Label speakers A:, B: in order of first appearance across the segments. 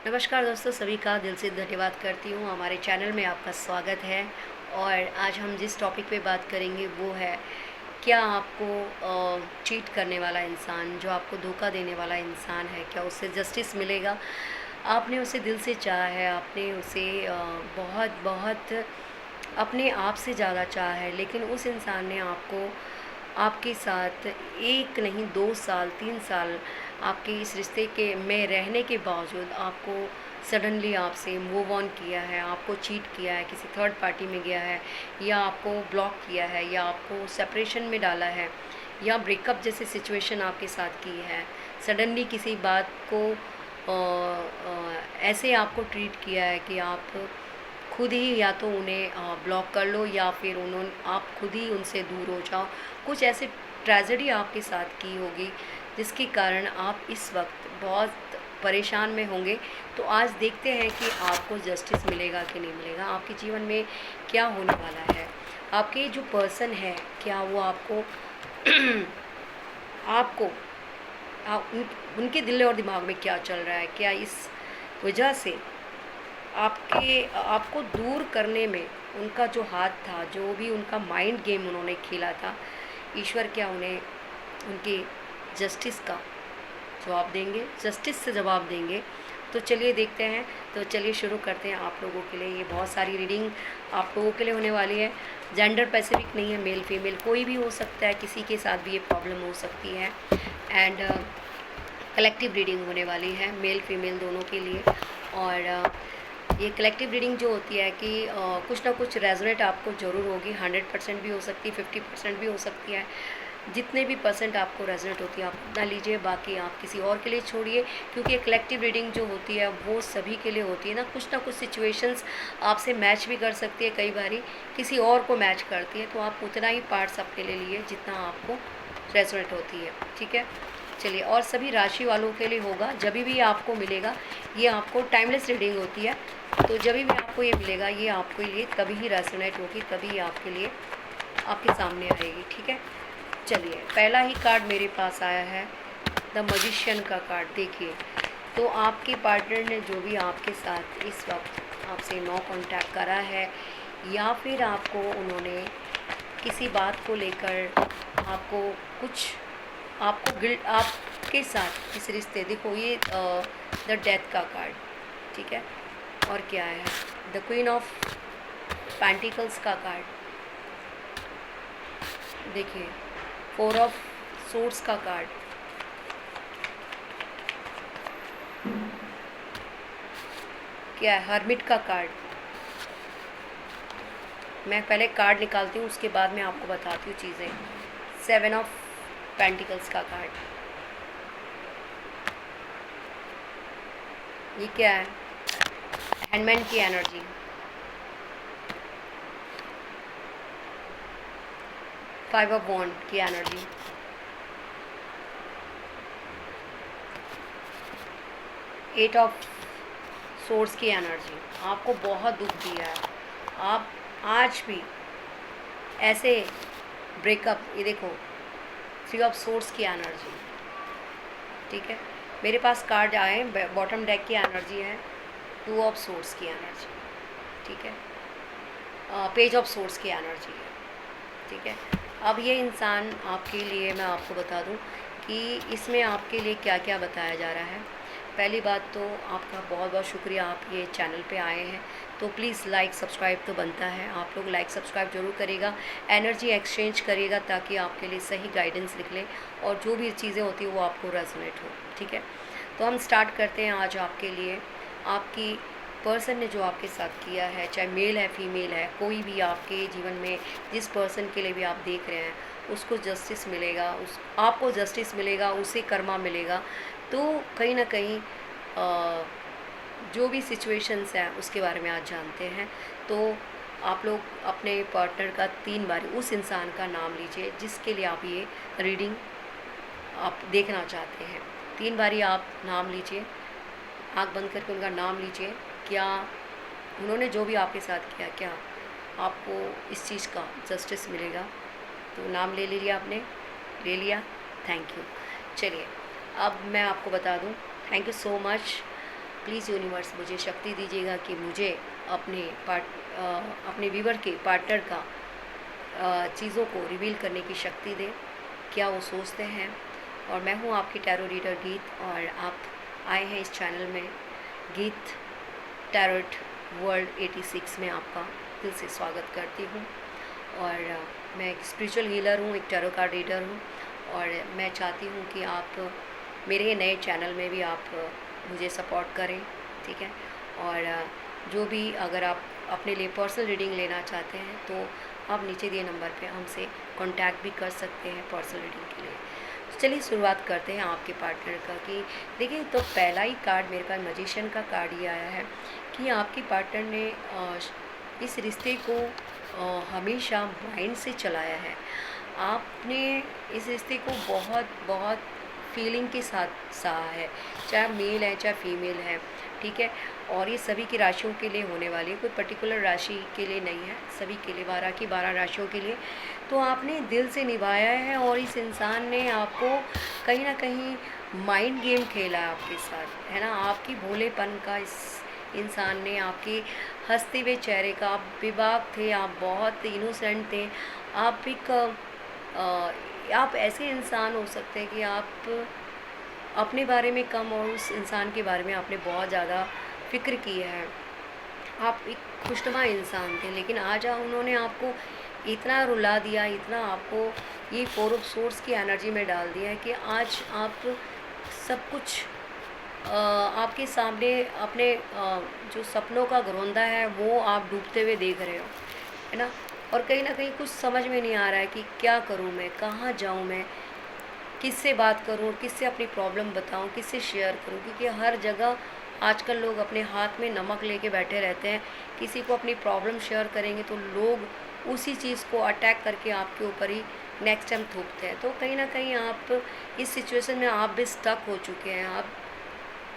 A: नमस्कार दोस्तों, सभी का दिल से धन्यवाद करती हूँ। हमारे चैनल में आपका स्वागत है। और आज हम जिस टॉपिक पे बात करेंगे वो है, क्या आपको चीट करने वाला इंसान, जो आपको धोखा देने वाला इंसान है, क्या उससे जस्टिस मिलेगा? आपने उसे दिल से चाहा है, आपने उसे बहुत बहुत अपने आप से ज़्यादा चाहा है, लेकिन उस इंसान ने आपको आपके साथ 1 नहीं 2 साल 3 साल आपके इस रिश्ते के में रहने के बावजूद आपको सडनली आपसे मूव ऑन किया है, आपको चीट किया है, किसी थर्ड पार्टी में गया है, या आपको ब्लॉक किया है, या आपको सेपरेशन में डाला है, या ब्रेकअप जैसे सिचुएशन आपके साथ की है। सडनली किसी बात को ऐसे आपको ट्रीट किया है कि आप खुद ही या तो उन्हें ब्लॉक कर लो, या फिर उन्होंने आप खुद ही उनसे दूर हो जाओ। कुछ ऐसे ट्रेजेडी आपके साथ की होगी जिसके कारण आप इस वक्त बहुत परेशान में होंगे। तो आज देखते हैं कि आपको जस्टिस मिलेगा कि नहीं मिलेगा, आपके जीवन में क्या होने वाला है। आपके जो पर्सन है, क्या वो आपको आपको उनके दिल और दिमाग में क्या चल रहा है, क्या इस वजह से आपको दूर करने में उनका जो हाथ था, जो भी उनका माइंड गेम उन्होंने खेला था, ईश्वर क्या उन्हें उनके जस्टिस का जवाब देंगे, जस्टिस से जवाब देंगे? तो चलिए देखते हैं। तो चलिए शुरू करते हैं। आप लोगों के लिए ये बहुत सारी रीडिंग आप लोगों के लिए होने वाली है। जेंडर स्पेसिफिक नहीं है, मेल फीमेल कोई भी हो सकता है, किसी के साथ भी ये प्रॉब्लम हो सकती है। एंड कलेक्टिव रीडिंग होने वाली है, मेल फीमेल दोनों के लिए। और ये कलेक्टिव रीडिंग जो होती है कि कुछ ना कुछ रेजोनेट आपको ज़रूर होगी। 100% भी हो सकती है, 50% भी हो सकती है। जितने भी परसेंट आपको रेजोनेट होती है आप उतना लीजिए, बाकी आप किसी और के लिए छोड़िए, क्योंकि कलेक्टिव रीडिंग जो होती है वो सभी के लिए होती है ना। कुछ ना कुछ सिचुएशंस आपसे मैच भी कर सकती है, कई बारी किसी और को मैच करती है, तो आप उतना ही पार्ट्स अपने ले लिए जितना आपको रेजोनेट होती है। ठीक है, चलिए। और सभी राशि वालों के लिए होगा, जब भी आपको मिलेगा। ये आपको टाइमलेस रीडिंग होती है, तो जब भी आपको ये मिलेगा ये आपके लिए तभी ही रेजोनेट होगी, तभी आपके लिए आपके सामने आएगी। ठीक है, चलिए। पहला ही कार्ड मेरे पास आया है, द मजिशियन का कार्ड। देखिए, तो आपके पार्टनर ने जो भी आपके साथ इस वक्त आपसे नो कांटेक्ट करा है, या फिर आपको उन्होंने किसी बात को लेकर आपको कुछ आपको गिल्ट आपके साथ इस रिश्ते, देखो ये द डेथ का कार्ड। ठीक है, और क्या है, द क्वीन ऑफ पेंटिकल्स का कार्ड। देखिए, 4 ऑफ सोर्ड्स का कार्ड। क्या है, हर्मिट का कार्ड। मैं पहले कार्ड निकालती हूँ, उसके बाद मैं आपको बताती हूँ चीज़ें। 7 ऑफ पेंटिकल्स का कार्ड। ये क्या है, हैंडमैन की एनर्जी। 5 ऑफ वॉन्ड की एनर्जी। 8 ऑफ सोर्स की एनर्जी। आपको बहुत दुख दिया है, आप आज भी ऐसे ब्रेकअप। ये देखो, 3 ऑफ सोर्स की एनर्जी। ठीक है, मेरे पास कार्ड आए, बॉटम डेक की एनर्जी है 2 ऑफ सोर्स की एनर्जी। ठीक है, पेज ऑफ सोर्स की एनर्जी है। ठीक है, अब ये इंसान आपके लिए, मैं आपको बता दूं कि इसमें आपके लिए क्या क्या बताया जा रहा है। पहली बात तो आपका बहुत बहुत शुक्रिया, आप ये चैनल पे आए हैं, तो प्लीज़ लाइक सब्सक्राइब तो बनता है। आप लोग लाइक सब्सक्राइब जरूर करिएगा, एनर्जी एक्सचेंज करिएगा, ताकि आपके लिए सही गाइडेंस निकले और जो भी चीज़ें होती हैं वो आपको रेजोनेट हो। ठीक है, तो हम स्टार्ट करते हैं आज आपके लिए। आपकी पर्सन ने जो आपके साथ किया है, चाहे मेल है फीमेल है, कोई भी आपके जीवन में जिस पर्सन के लिए भी आप देख रहे हैं, उसको जस्टिस मिलेगा, उस आपको जस्टिस मिलेगा, उसे कर्मा मिलेगा। तो कहीं ना कहीं जो भी सिचुएशंस हैं उसके बारे में आज जानते हैं। तो आप लोग अपने पार्टनर का 3 बार उस इंसान का नाम लीजिए जिसके लिए आप ये रीडिंग आप देखना चाहते हैं। 3 बारी आप नाम लीजिए, आँख बंद करके उनका नाम लीजिए। क्या उन्होंने जो भी आपके साथ किया, क्या आपको इस चीज़ का जस्टिस मिलेगा? तो नाम ले लिया आपने, ले लिया, थैंक यू। चलिए, अब मैं आपको बता दूं, thank you so much. Please universe मुझे शक्ति दीजिएगा कि मुझे अपने व्यूवर के पार्टनर का चीज़ों को रिवील करने की शक्ति दे, क्या वो सोचते हैं। और मैं हूँ आपकी टैरो रीडर गीत, और आप आए हैं इस चैनल में गीत टैरोट वर्ल्ड 86 में आपका दिल से स्वागत करती हूँ। और मैं एक स्पिरिचुअल हीलर हूँ, एक टैरो कार्ड रीडर हूँ, और मैं चाहती हूँ कि आप मेरे नए चैनल में भी आप मुझे सपोर्ट करें, ठीक है। और जो भी अगर आप अपने लिए पर्सनल रीडिंग लेना चाहते हैं तो आप नीचे दिए नंबर पे हमसे कांटेक्ट भी कर सकते हैं पर्सनल रीडिंग के लिए। तो चलिए शुरुआत करते हैं आपके पार्टनर का। कि देखिए, तो पहला ही कार्ड मेरे पास मैजिशियन का कार्ड ही आया है कि आपके पार्टनर ने इस रिश्ते को हमेशा माइंड से चलाया है। आपने इस रिश्ते को बहुत बहुत फीलिंग के साथ सहा है, चाहे मेल है चाहे फीमेल है, ठीक है। और ये सभी की राशियों के लिए होने वाली है, कोई पर्टिकुलर राशि के लिए नहीं है, सभी के लिए, 12 की 12 राशियों के लिए। तो आपने दिल से निभाया है, और इस इंसान ने आपको कहीं ना कहीं माइंड गेम खेला है आपके साथ, है ना। आपकी भोलेपन का इस इंसान ने, आपके हंसते हुए चेहरे का, आप बेबाक थे, आप बहुत इनोसेंट थे, आप ऐसे इंसान हो सकते हैं कि आप अपने बारे में कम और उस इंसान के बारे में आपने बहुत ज़्यादा फ़िक्र की है। आप एक खुशनुमा इंसान थे, लेकिन आज उन्होंने आपको इतना रुला दिया, इतना आपको ये 4 ऑफ सोर्स की एनर्जी में डाल दिया है कि आज आप सब कुछ आपके सामने अपने जो सपनों का घरौंदा है वो आप डूबते हुए देख रहे हो, है ना। और कहीं ना कहीं कुछ समझ में नहीं आ रहा है कि क्या करूँ मैं, कहाँ जाऊँ मैं, किससे बात करूँ, किससे अपनी प्रॉब्लम बताऊँ, किससे शेयर करूँ। क्योंकि हर जगह आजकल लोग अपने हाथ में नमक लेके बैठे रहते हैं। किसी को अपनी प्रॉब्लम शेयर करेंगे तो लोग उसी चीज़ को अटैक करके आपके ऊपर ही नेक्स्ट टाइम थोपते हैं। तो कहीं ना कहीं आप इस सिचुएशन में आप भी स्टक हो चुके हैं।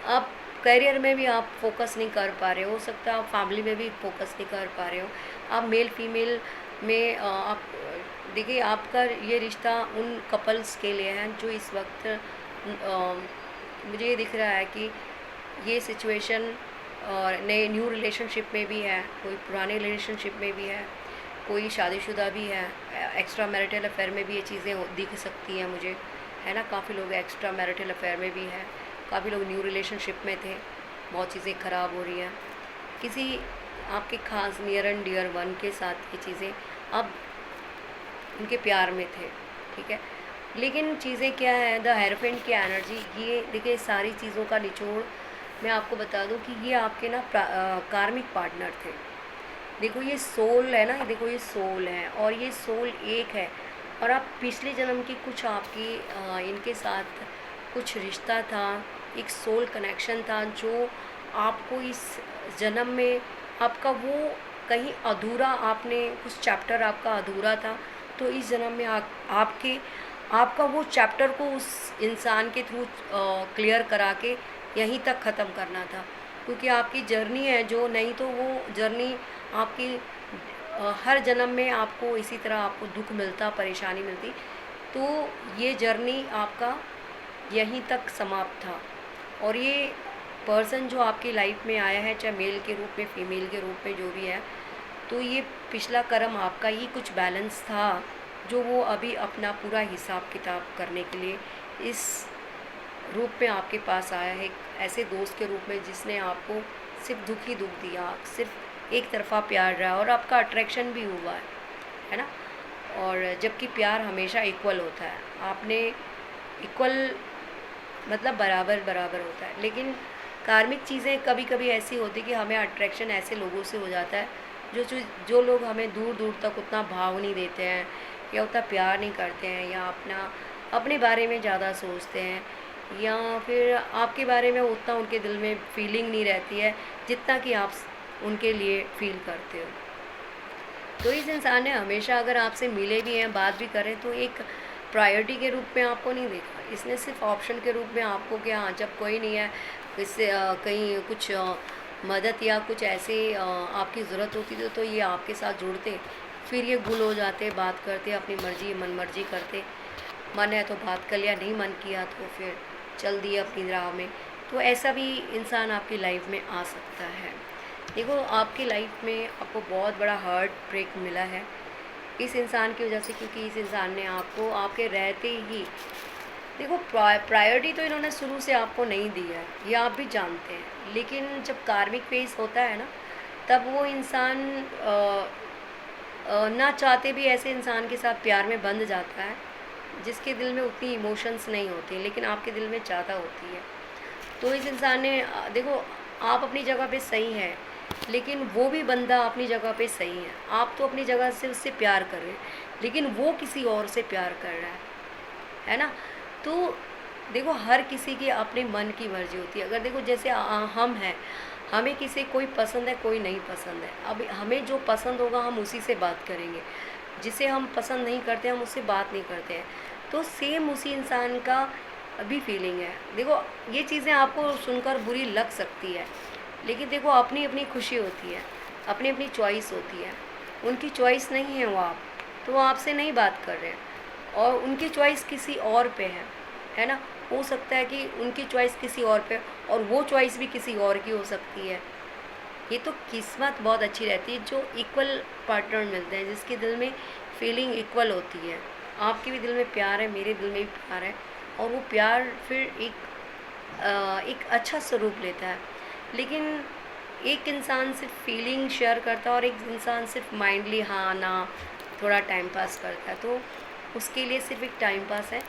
A: आप करियर में भी आप फोकस नहीं कर पा रहे हो सकता है आप फैमिली में भी फोकस नहीं कर पा रहे हो। आप मेल फीमेल में आप देखिए, आपका ये रिश्ता उन कपल्स के लिए है जो इस वक्त मुझे ये दिख रहा है कि ये सिचुएशन नए न्यू रिलेशनशिप में भी है, कोई पुराने रिलेशनशिप में भी है, कोई शादीशुदा भी है, एक्स्ट्रा मैरिटल अफेयर में भी ये चीज़ें दिख सकती हैं मुझे, है ना। काफ़ी लोग एक्स्ट्रा मैरिटल अफेयर में भी है, काफ़ी लोग न्यू रिलेशनशिप में थे, बहुत चीज़ें ख़राब हो रही हैं। किसी आपके खास नियर एंड डियर वन के साथ ये चीज़ें, अब उनके प्यार में थे, ठीक है। लेकिन चीज़ें क्या है, द हेरोफेंट की एनर्जी, ये देखिए सारी चीज़ों का निचोड़ मैं आपको बता दूं कि ये आपके ना कार्मिक पार्टनर थे। देखो ये सोल है ना, देखो ये सोल है, और ये सोल एक है, और आप पिछले जन्म की कुछ आपकी इनके साथ कुछ रिश्ता था, एक सोल कनेक्शन था जो आपको इस जन्म में आपका वो कहीं अधूरा, आपने कुछ चैप्टर आपका अधूरा था, तो इस जन्म में आपका वो चैप्टर को उस इंसान के थ्रू क्लियर करा के यहीं तक ख़त्म करना था। क्योंकि आपकी जर्नी है जो, नहीं तो वो जर्नी आपकी हर जन्म में आपको इसी तरह आपको दुख मिलता, परेशानी मिलती, तो ये जर्नी आपका यहीं तक समाप्त था। और ये पर्सन जो आपकी लाइफ में आया है, चाहे मेल के रूप में फीमेल के रूप में जो भी है, तो ये पिछला कर्म आपका ही कुछ बैलेंस था जो वो अभी अपना पूरा हिसाब किताब करने के लिए इस रूप में आपके पास आया है, ऐसे दोस्त के रूप में जिसने आपको सिर्फ दुख ही दुख दिया, सिर्फ एक तरफा प्यार रहा, और आपका अट्रैक्शन भी हुआ है ना। और जबकि प्यार हमेशा इक्वल होता है, आपने इक्वल मतलब बराबर बराबर होता है। लेकिन कार्मिक चीज़ें कभी कभी ऐसी होती कि हमें अट्रैक्शन ऐसे लोगों से हो जाता है जो लोग हमें दूर दूर तक उतना भाव नहीं देते हैं, या उतना प्यार नहीं करते हैं, या अपने बारे में ज़्यादा सोचते हैं, या फिर आपके बारे में उतना उनके दिल में फीलिंग नहीं रहती है जितना कि आप उनके लिए फील करते हो। तो इस इंसान ने हमेशा अगर आपसे मिले भी हैं, बात भी करें, तो एक प्रायोरिटी के रूप में आपको नहीं देखा। इसने सिर्फ ऑप्शन के रूप में आपको, कि हाँ जब कोई नहीं है, इससे कहीं कुछ मदद या कुछ ऐसे आपकी ज़रूरत होती तो ये आपके साथ जुड़ते, फिर ये गुल हो जाते, बात करते, अपनी मर्जी मन मर्जी करते, मन है तो बात कर लिया, नहीं मन किया तो फिर चल दिए अपनी राह में। तो ऐसा भी इंसान आपकी लाइफ में आ सकता है। देखो, आपकी लाइफ में आपको बहुत बड़ा हार्ट ब्रेक मिला है इस इंसान की वजह से, क्योंकि इस इंसान ने आपको आपके रहते ही, देखो, प्रायोरिटी तो इन्होंने शुरू से आपको नहीं दी है, ये आप भी जानते हैं। लेकिन जब कार्मिक फेस होता है ना, तब वो इंसान ना चाहते भी ऐसे इंसान के साथ प्यार में बंध जाता है जिसके दिल में उतनी इमोशंस नहीं होती, लेकिन आपके दिल में चाहता होती है। तो इस इंसान ने देखो, आप अपनी जगह पे सही हैं, लेकिन वो भी बंदा अपनी जगह पे सही है। आप तो अपनी जगह से उससे प्यार कर रहे हैं, लेकिन वो किसी और से प्यार कर रहा है ना। तो देखो, हर किसी की अपने मन की मर्जी होती है। अगर देखो, जैसे हम हैं, हमें किसी कोई पसंद है, कोई नहीं पसंद है। अब हमें जो पसंद होगा हम उसी से बात करेंगे, जिसे हम पसंद नहीं करते हम उससे बात नहीं करते हैं। तो सेम उसी इंसान का भी फीलिंग है। देखो, ये चीज़ें आपको सुनकर बुरी लग सकती है, लेकिन देखो, अपनी अपनी खुशी होती है, अपनी अपनी चॉइस होती है। उनकी चॉइस नहीं है वो आप, तो वो आपसे नहीं बात कर रहे हैं, और उनकी चॉइस किसी और पे है ना। हो सकता है कि उनकी चॉइस किसी और पे, और वो चॉइस भी किसी और की हो सकती है। ये तो किस्मत बहुत अच्छी रहती है जो इक्वल पार्टनर मिलते हैं, जिसके दिल में फीलिंग इक्वल होती है। आपके भी दिल में प्यार है, मेरे दिल में भी प्यार है, और वो प्यार फिर एक अच्छा स्वरूप लेता है। लेकिन एक इंसान सिर्फ फीलिंग शेयर करता है और एक इंसान सिर्फ माइंडली हाँ ना थोड़ा टाइम पास करता है, तो उसके लिए सिर्फ एक टाइम पास है,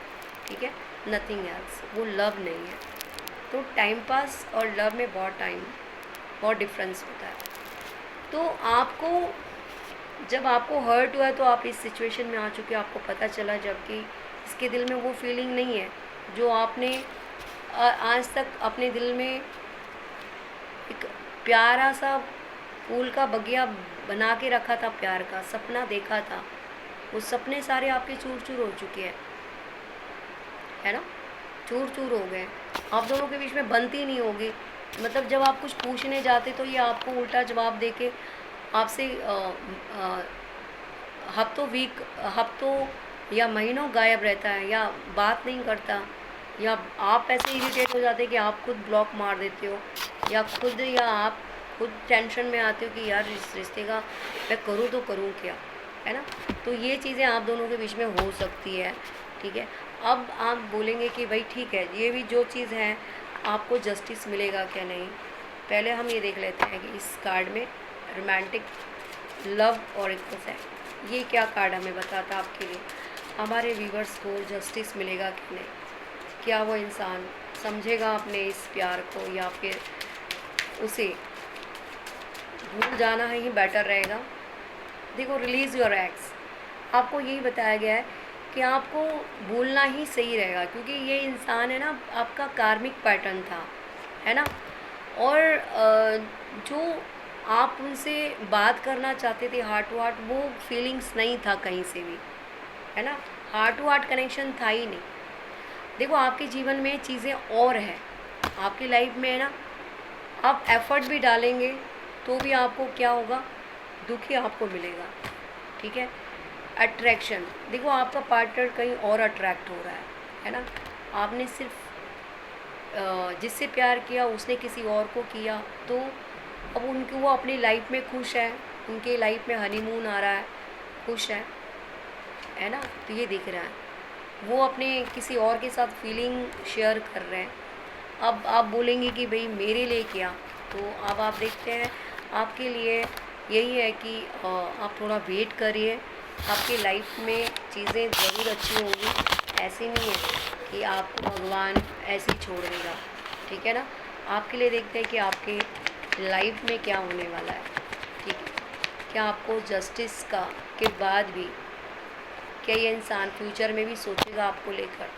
A: ठीक है, नथिंग एल्स। वो लव नहीं है। तो टाइम पास और लव में बहुत डिफरेंस होता है। तो आपको, जब आपको हर्ट हुआ है तो आप इस सिचुएशन में आ चुके हो, आपको पता चला, जबकि इसके दिल में वो फीलिंग नहीं है जो आपने आज तक अपने दिल में एक प्यारा सा फूल का बगिया बना के रखा था, प्यार का सपना देखा था। वो सपने सारे आपके चूर चूर हो चुके हैं, है ना, चूर चूर हो गए। आप दोनों के बीच में बनती नहीं होगी। मतलब जब आप कुछ पूछने जाते तो ये आपको उल्टा जवाब देके आपसे हफ्तों या महीनों गायब रहता है, या बात नहीं करता, या आप ऐसे इरिटेट हो जाते हैं कि आप खुद ब्लॉक मार देते हो, या आप खुद टेंशन में आते हो कि यार इस रिश्ते का मैं करूँ तो करूँ क्या, है ना। तो ये चीज़ें आप दोनों के बीच में हो सकती है, ठीक है। अब आप बोलेंगे कि भाई ठीक है, ये भी जो चीज़ है आपको जस्टिस मिलेगा क्या नहीं। पहले हम ये देख लेते हैं कि इस कार्ड में रोमांटिक लव और इक्वस है, ये क्या कार्ड हमें बताता आपके लिए। हमारे व्यूवर्स को जस्टिस मिलेगा कि नहीं, क्या वो इंसान समझेगा अपने इस प्यार को, या फिर उसे भूल जाना ही बेटर रहेगा। देखो, रिलीज़ योर एक्स, आपको यही बताया गया है कि आपको भूलना ही सही रहेगा, क्योंकि ये इंसान है ना आपका कार्मिक पैटर्न था, है ना। और जो आप उनसे बात करना चाहते थे हार्ट टू हार्ट, वो फीलिंग्स नहीं था कहीं से भी, है ना। हार्ट टू हार्ट कनेक्शन था ही नहीं। देखो, आपके जीवन में चीज़ें और हैं, आपकी लाइफ में है ना, आप एफर्ट भी डालेंगे तो भी आपको क्या होगा, दुख ही आपको मिलेगा, ठीक है। अट्रैक्शन, देखो आपका पार्टनर कहीं और अट्रैक्ट हो रहा है ना। आपने सिर्फ जिससे प्यार किया उसने किसी और को किया, तो अब वो अपनी लाइफ में खुश है, उनके लाइफ में हनीमून आ रहा है, खुश है ना। तो ये दिख रहा है, वो अपने किसी और के साथ फीलिंग शेयर कर रहे हैं। अब आप बोलेंगे कि भाई मेरे लिए क्या, तो अब आप देखते हैं आपके लिए यही है कि आप थोड़ा वेट करिए, आपकी लाइफ में चीज़ें ज़रूर अच्छी होंगी। ऐसी नहीं है कि आपको भगवान ऐसे ही छोड़ देगा, ठीक है ना। आपके लिए देखते हैं कि आपके लाइफ में क्या होने वाला है, ठीक है। क्या आपको जस्टिस के बाद भी क्या ये इंसान फ्यूचर में भी सोचेगा आपको लेकर,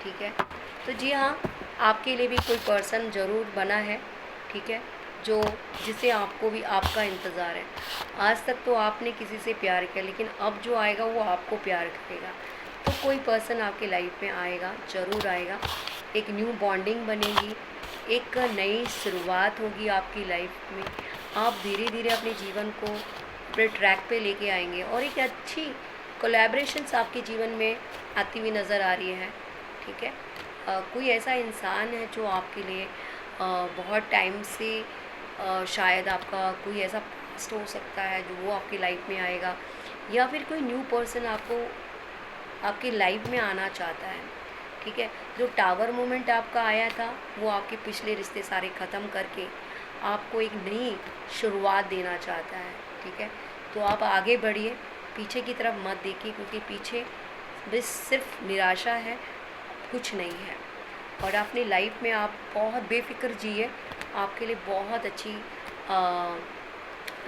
A: ठीक है। तो जी हाँ, आपके लिए भी कोई पर्सन ज़रूर बना है, ठीक है, जिसे आपको भी आपका इंतज़ार है। आज तक तो आपने किसी से प्यार किया, लेकिन अब जो आएगा वो आपको प्यार करेगा। तो कोई पर्सन आपकी लाइफ में आएगा, ज़रूर आएगा। एक न्यू बॉन्डिंग बनेगी, एक नई शुरुआत होगी आपकी लाइफ में। आप धीरे धीरे अपने जीवन को अपने ट्रैक पे लेके आएंगे, और एक अच्छी कोलैबोरेशंस आपके जीवन में आती हुई नज़र आ रही है, ठीक है। कोई ऐसा इंसान है जो आपके लिए बहुत टाइम से शायद आपका कोई ऐसा पास्ट हो सकता है जो वो आपकी लाइफ में आएगा, या फिर कोई न्यू पर्सन आपको आपकी लाइफ में आना चाहता है। ठीक है, जो टावर मोमेंट आपका आया था वो आपके पिछले रिश्ते सारे ख़त्म करके आपको एक नई शुरुआत देना चाहता है। ठीक है, तो आप आगे बढ़िए, पीछे की तरफ मत देखिए, क्योंकि पीछे बस सिर्फ निराशा है, कुछ नहीं है। और अपनी लाइफ में आप बहुत बेफिक्र जिए, आपके लिए बहुत अच्छी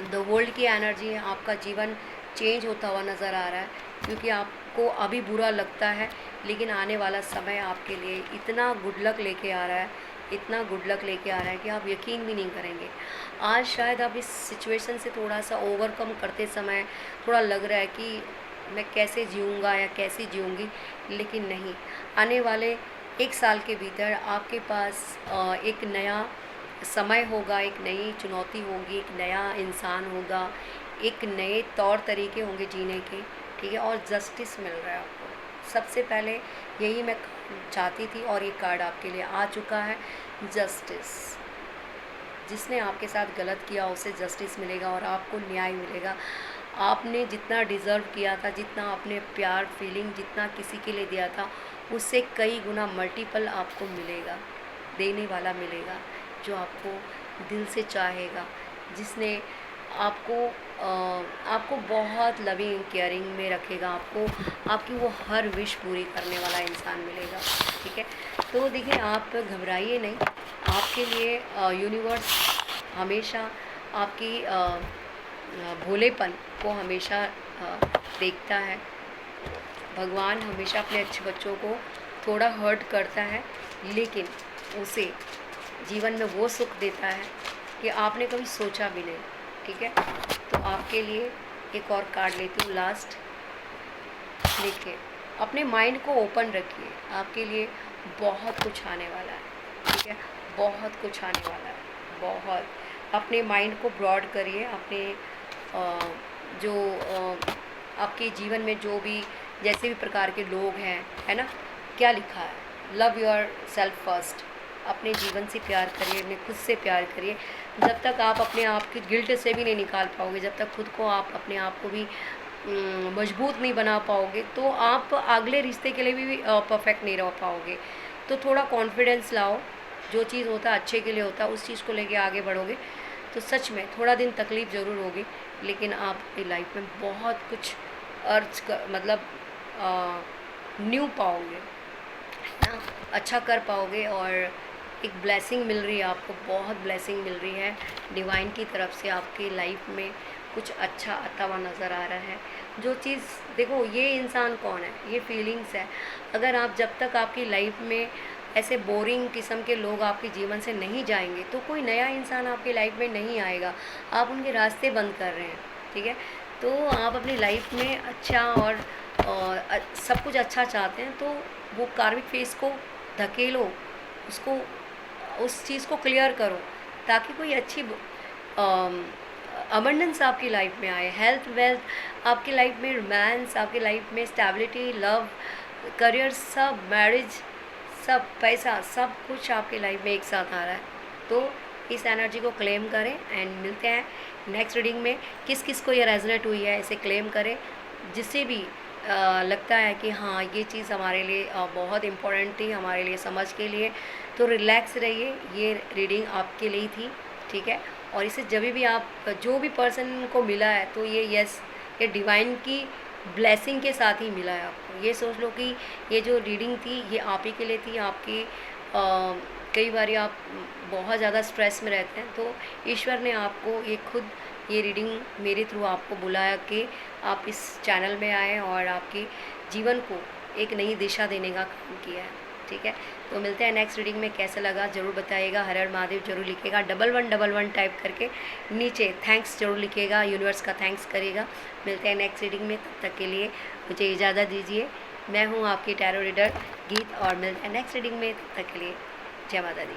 A: द वर्ल्ड की एनर्जी है। आपका जीवन चेंज होता हुआ नज़र आ रहा है, क्योंकि आपको अभी बुरा लगता है, लेकिन आने वाला समय आपके लिए इतना गुड लक लेके आ रहा है, इतना गुड लक लेके आ रहा है कि आप यकीन भी नहीं करेंगे। आज शायद आप इस सिचुएशन से थोड़ा सा ओवरकम करते समय थोड़ा लग रहा है कि मैं कैसे जीऊँगा या कैसे जीऊँगी, लेकिन नहीं, आने वाले 1 साल के भीतर आपके पास एक नया समय होगा, एक नई चुनौती होगी, एक नया इंसान होगा, एक नए तौर तरीके होंगे जीने के। ठीक है, और जस्टिस मिल रहा है आपको। सबसे पहले यही मैं चाहती थी, और ये कार्ड आपके लिए आ चुका है, जस्टिस। जिसने आपके साथ गलत किया उसे जस्टिस मिलेगा और आपको न्याय मिलेगा। आपने जितना डिज़र्व किया था, जितना आपने प्यार फीलिंग जितना किसी के लिए दिया था, उससे कई गुना मल्टीपल आपको मिलेगा, देने वाला मिलेगा, जो आपको दिल से चाहेगा, जिसने आपको आपको बहुत लविंग केयरिंग में रखेगा, आपको आपकी वो हर विश पूरी करने वाला इंसान मिलेगा। ठीक है, तो देखिए, आप घबराइए नहीं, आपके लिए यूनिवर्स हमेशा आपकी भोलेपन को हमेशा देखता है। भगवान हमेशा अपने अच्छे बच्चों को थोड़ा हर्ट करता है, लेकिन उसे जीवन में वो सुख देता है कि आपने कभी सोचा भी नहीं। ठीक है, तो आपके लिए एक और कार्ड लेती हूँ, लास्ट। देखिए, अपने माइंड को ओपन रखिए, आपके लिए बहुत कुछ आने वाला है। ठीक है, बहुत कुछ आने वाला है, बहुत। अपने माइंड को ब्रॉड करिए, अपने जो आपके जीवन में जो भी जैसे भी प्रकार के लोग हैं, है ना, क्या लिखा है, लव योर सेल्फ फर्स्ट। अपने जीवन से प्यार करिए, अपने खुद से प्यार करिए। जब तक आप अपने आप की गिल्ट से भी नहीं निकाल पाओगे, जब तक खुद को आप अपने आप को भी मजबूत नहीं बना पाओगे, तो आप अगले रिश्ते के लिए भी परफेक्ट नहीं रह पाओगे। तो थोड़ा कॉन्फिडेंस लाओ, जो चीज़ होता है अच्छे के लिए होता है, उस चीज़ को लेके आगे बढ़ोगे तो सच में थोड़ा दिन तकलीफ़ ज़रूर होगी, लेकिन आप अपनी लाइफ में बहुत कुछ मतलब न्यू पाओगे, है ना, अच्छा कर पाओगे। और एक ब्लेसिंग मिल रही है आपको, बहुत ब्लेसिंग मिल रही है डिवाइन की तरफ से। आपकी लाइफ में कुछ अच्छा आता हुआ नज़र आ रहा है। जो चीज़ देखो, ये इंसान कौन है, ये फीलिंग्स है। अगर आप जब तक आपकी लाइफ में ऐसे बोरिंग किस्म के लोग आपके जीवन से नहीं जाएंगे, तो कोई नया इंसान आपकी लाइफ में नहीं आएगा। आप उनके रास्ते बंद कर रहे हैं। ठीक है, तो आप अपनी लाइफ में अच्छा और सब कुछ अच्छा चाहते हैं, तो वो कार्मिक फेस को धकेलो, उसको, उस चीज़ को क्लियर करो, ताकि कोई अच्छी अबंडेंस आपकी लाइफ में आए, हेल्थ वेल्थ आपकी लाइफ में, रोमांस आपकी लाइफ में, स्टेबिलिटी, लव, करियर, सब, मैरिज, सब, पैसा, सब कुछ आपकी लाइफ में एक साथ आ रहा है। तो इस एनर्जी को क्लेम करें, एंड मिलते हैं नेक्स्ट रीडिंग में। किस किस को ये रेजोनेट हुई है, इसे क्लेम करें। जिससे भी लगता है कि हाँ, ये चीज़ हमारे लिए बहुत इम्पोर्टेंट थी, हमारे लिए समझ के लिए, तो रिलैक्स रहिए, ये रीडिंग आपके लिए थी। ठीक है, और इसे जब भी आप, जो भी पर्सन को मिला है, तो ये ये डिवाइन की ब्लेसिंग के साथ ही मिला है आपको। ये सोच लो कि ये जो रीडिंग थी ये आप ही के लिए थी। आपकी कई बार आप बहुत ज़्यादा स्ट्रेस में रहते हैं, तो ईश्वर ने आपको ये खुद ये रीडिंग मेरे थ्रू आपको बुलाया कि आप इस चैनल में आए और आपके जीवन को एक नई दिशा देने का काम किया है। ठीक है, तो मिलते हैं नेक्स्ट रीडिंग में। कैसा लगा ज़रूर बताइएगा। हर हर महादेव जरूर लिखिएगा, 1111 टाइप करके नीचे थैंक्स जरूर लिखिएगा, यूनिवर्स का थैंक्स करिएगा। मिलते हैं नेक्स्ट रीडिंग में, तब तक के लिए मुझे इजाज़त दीजिए। मैं हूँ आपकी टैरो रीडर गीत, और मिलते हैं नेक्स्ट रीडिंग में, तब तक के लिए जय माता दी।